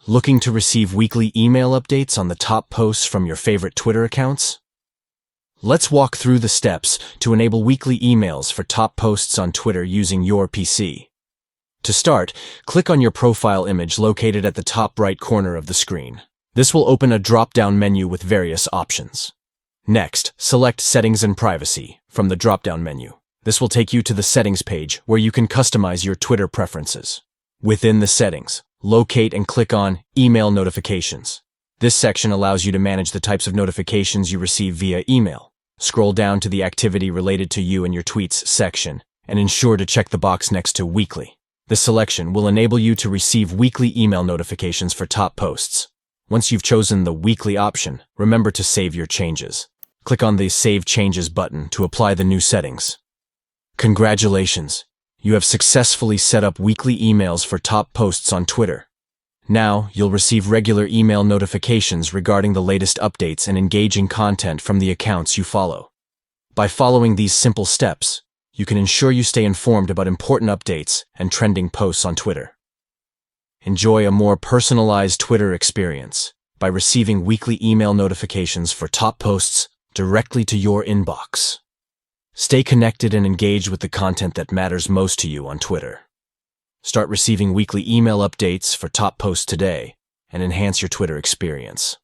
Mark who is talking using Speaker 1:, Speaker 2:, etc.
Speaker 1: Looking to receive weekly email updates on the top posts from your favorite Twitter accounts? Let's walk through the steps to enable weekly emails for top posts on Twitter using your PC. To start, click on your profile image located at the top right corner of the screen. This will open a drop-down menu with various options. Next, select Settings and Privacy from the drop-down menu. This will take you to the Settings page where you can customize your Twitter preferences. Within the settings, locate and click on Email Notifications. This section allows you to manage the types of notifications you receive via email. Scroll down to the Activity Related to You and Your Tweets section and ensure to check the box next to Weekly. This selection will enable you to receive weekly email notifications for top posts. Once you've chosen the Weekly option, remember to save your changes. Click on the Save Changes button to apply the new settings. Congratulations! You have successfully set up weekly emails for top posts on Twitter. Now, you'll receive regular email notifications regarding the latest updates and engaging content from the accounts you follow. By following these simple steps, you can ensure you stay informed about important updates and trending posts on Twitter. Enjoy a more personalized Twitter experience by receiving weekly email notifications for top posts directly to your inbox. Stay connected and engaged with the content that matters most to you on Twitter. Start receiving weekly email updates for top posts today and enhance your Twitter experience.